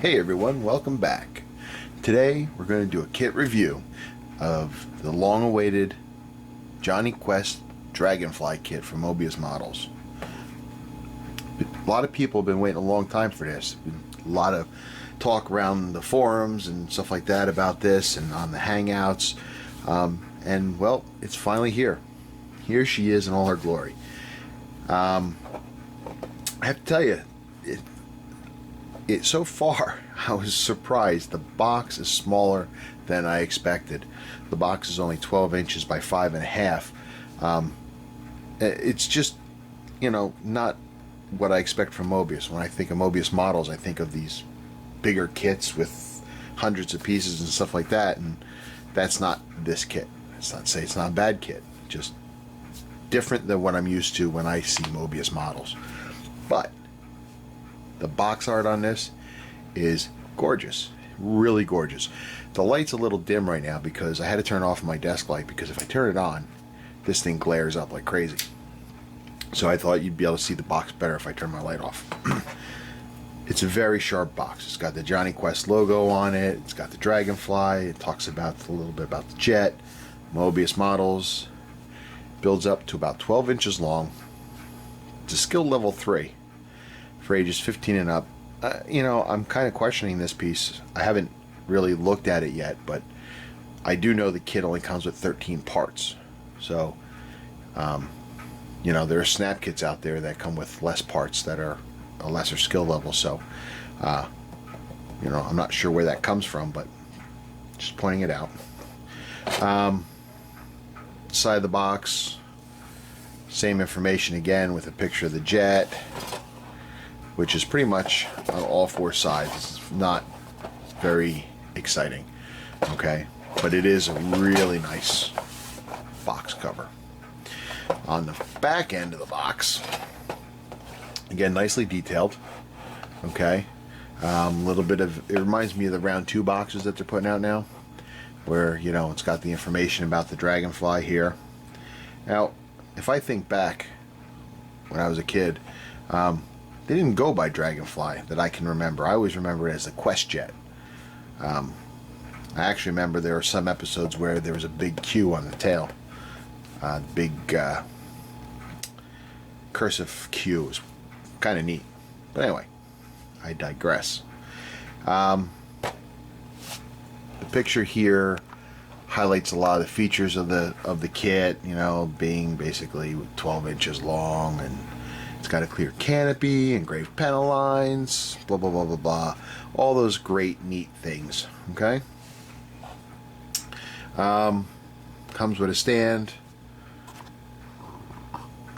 Hey everyone, welcome back. Today we're going to do a kit review of the long-awaited Jonny Quest Dragonfly kit from Moebius Models. A lot of people have been waiting a long time for this. A lot of talk around the forums and stuff like that about this and on the Hangouts. And well, it's finally here. Here she is in all her glory. I have to tell you, so far, I was surprised. The box is smaller than I expected. The box is only 12 inches by 5.5. It's just, not what I expect from Moebius. When I think of Moebius Models, I think of these bigger kits with hundreds of pieces and stuff like that, and that's not this kit. It's not to say it's not a bad kit, just different than what I'm used to when I see Moebius Models. But the box art on this is gorgeous, really gorgeous. The light's a little dim right now because I had to turn off my desk light, because if I turn it on, this thing glares up like crazy. So I thought you'd be able to see the box better if I turn my light off. It's a very sharp box. It's got the Jonny Quest logo on it. It's got the Dragonfly. It talks about a little bit about the jet. Moebius Models. Builds up to about 12 inches long. It's a skill level 3 for ages 15 and up. I'm kind of questioning this piece. I haven't really looked at it yet, but I do know the kit only comes with 13 parts. So, there are snap kits out there that come with less parts that are a lesser skill level. So, I'm not sure where that comes from, but just pointing it out. Side of the box, same information again with a picture of the jet, which is pretty much on all four sides. It's not very exciting, okay? But it is a really nice box cover. On the back end of the box, again, nicely detailed, okay? Little bit of, it reminds me of the round 2 boxes that they're putting out now, where, it's got the information about the Dragonfly here. Now, if I think back when I was a kid, they didn't go by Dragonfly that I can remember. I always remember it as the Quest Jet. I actually remember there were some episodes where there was a big Q on the tail. Big cursive Q. It was kind of neat. But anyway, I digress. The picture here highlights a lot of the features of the kit, being basically 12 inches long, and it's got a clear canopy, engraved panel lines, blah, blah, blah, blah, blah. All those great, neat things, okay? Comes with a stand.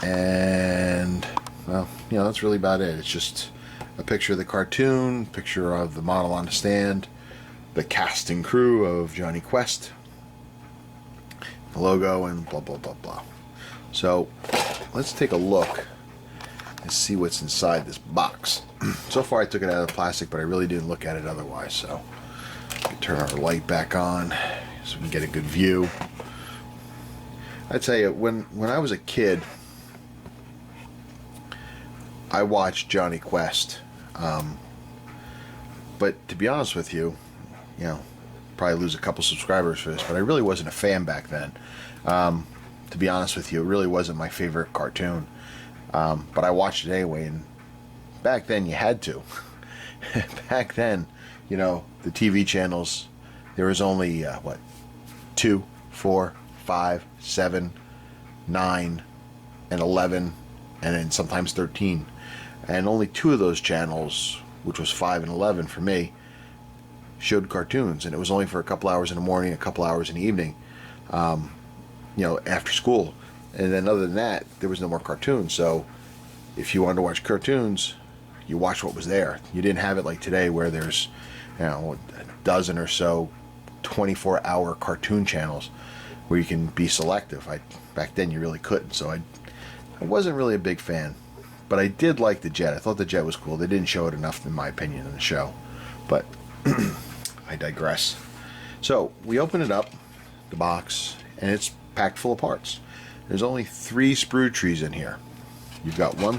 And, well, that's really about it. It's just a picture of the cartoon, picture of the model on the stand, the cast and crew of Jonny Quest, the logo, and blah, blah, blah, blah. So, let's take a look and see what's inside this box. So far I took it out of the plastic, but I really didn't look at it otherwise, so I can turn our light back on so we can get a good view. I tell you, when I was a kid, I watched Jonny Quest, but to be honest with you, probably lose a couple subscribers for this, but I really wasn't a fan back then. To be honest with you, it really wasn't my favorite cartoon. But I watched it anyway, and back then you had to. Back then, the TV channels, there was only, 2, 4, 5, 7, 9, and 11, and then sometimes 13. And only 2 of those channels, which was 5 and 11 for me, showed cartoons, and it was only for a couple hours in the morning, a couple hours in the evening, after school. And then other than that, there was no more cartoons. So if you wanted to watch cartoons, you watched what was there. You didn't have it like today where there's, a dozen or so 24-hour cartoon channels where you can be selective. Back then you really couldn't. So I wasn't really a big fan. But I did like the jet. I thought the jet was cool. They didn't show it enough, in my opinion, in the show. But I digress. So we open it up, the box, and it's packed full of parts. There's only 3 sprue trees in here. You've got one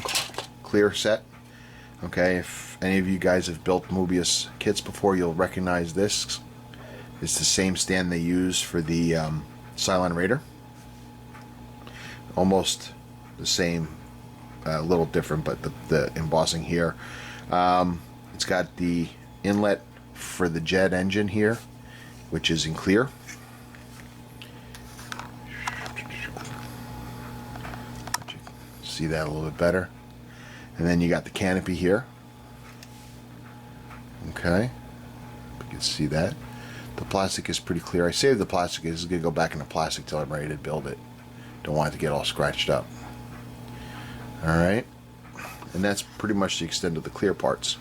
clear set. Okay, if if any of you guys have built Moebius kits before, you'll recognize this. It's the same stand they use for the Cylon Raider. Almost the same, a little different, but the embossing here. It's got the inlet for the jet engine here, which is in clear. See that a little bit better. And then you got the canopy here. Okay, you can see that. The plastic is pretty clear. I saved the plastic. This is going to go back into plastic till I'm ready to build it. Don't want it to get all scratched up. Alright, and that's pretty much the extent of the clear parts.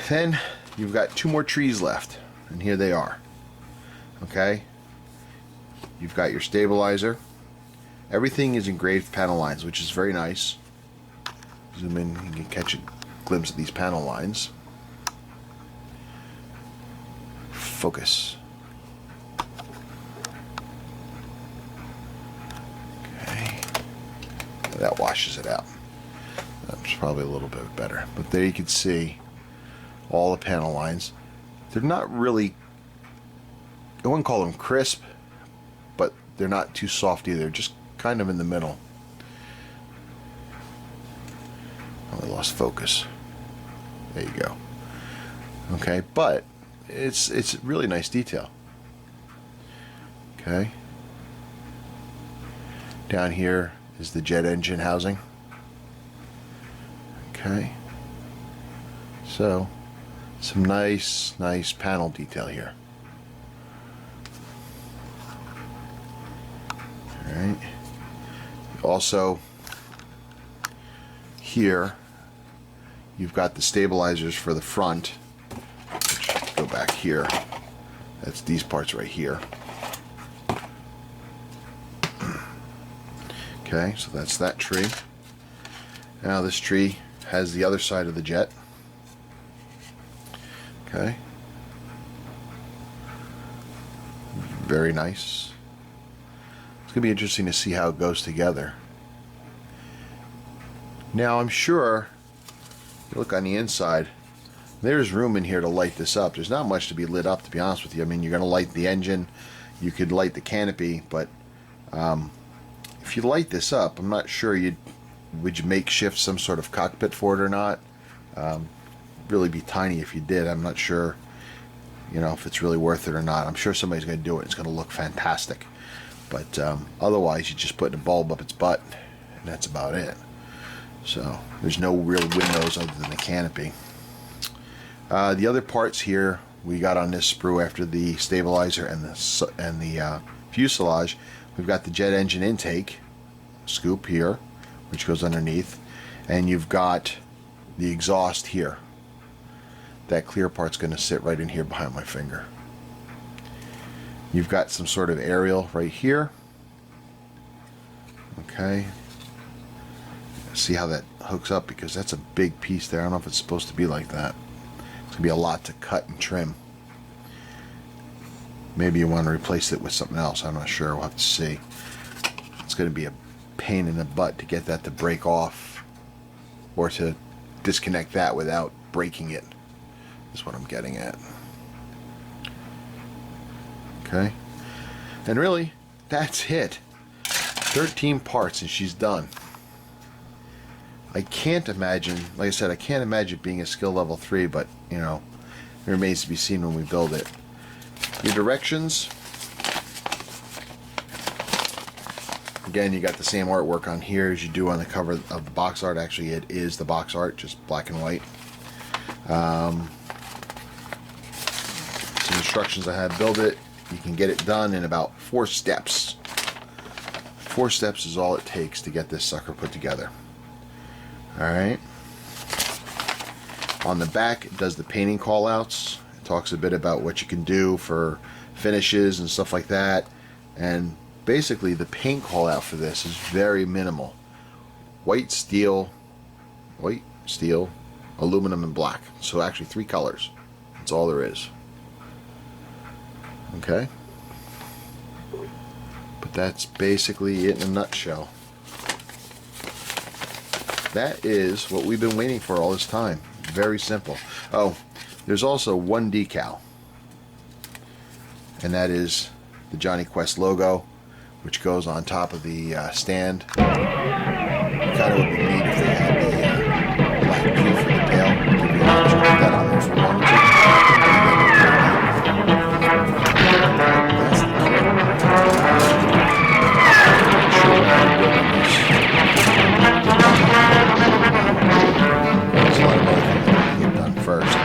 Then you've got two more trees left, and here they are. Okay, you've got your stabilizer. Everything is engraved panel lines, which is very nice. Zoom in, you can catch a glimpse of these panel lines. Focus. Okay, that washes it out. That's probably a little bit better. But there you can see all the panel lines. They're not really, I wouldn't call them crisp, but they're not too soft either. Just kind of in the middle. Oh, I lost focus. There you go. Okay, but it's really nice detail. Okay. Down here is the jet engine housing. Okay. So, some nice panel detail here. All right. Also, here you've got the stabilizers for the front, which go back here. That's these parts right here. Okay, so that's that tree. Now this tree has the other side of the jet. Okay. Very nice. It's going to be interesting to see how it goes together. Now I'm sure, look on the inside, there's room in here to light this up. There's not much to be lit up, to be honest with you. I mean, you're going to light the engine, you could light the canopy, but if you light this up, I'm not sure would you makeshift some sort of cockpit for it or not. Really be tiny if you did. I'm not sure, you know, if it's really worth it or not. I'm sure somebody's going to do it. It's going to look fantastic. But otherwise, you're just putting a bulb up its butt, and that's about it. So there's no real windows other than the canopy. The other parts here we got on this sprue after the stabilizer and the fuselage. We've got the jet engine intake scoop here, which goes underneath, and you've got the exhaust here. That clear part's going to sit right in here behind my finger. You've got some sort of aerial right here. Okay. See how that hooks up, because that's a big piece there. I don't know if it's supposed to be like that. It's going to be a lot to cut and trim. Maybe you want to replace it with something else. I'm not sure. We'll have to see. It's going to be a pain in the butt to get that to break off, or to disconnect that without breaking it. Is what I'm getting at. Okay, and really, that's it. 13 parts and she's done. I can't imagine, like I said, I can't imagine being a skill level 3, but, you know, it remains to be seen when we build it. Your directions, again, you got the same artwork on here as you do on the cover of the box art. Actually, it is the box art, just black and white. Some instructions on how to build it. You can get it done in about 4 steps. 4 steps is all it takes to get this sucker put together. Alright. On the back, it does the painting call-outs. It talks a bit about what you can do for finishes and stuff like that. And basically, the paint call-out for this is very minimal. White, steel, aluminum, and black. So actually 3 colors. That's all there is. Okay, but that's basically it in a nutshell. that is what we've been waiting for all this time. Very simple. Oh, there's also one decal, and that is the Jonny Quest logo, which goes on top of the stand. Kind of would be neat if they had the black Q for the tail. Give you an option to put that on there if you wanted to. That's the There's a lot of other things that I can get done first.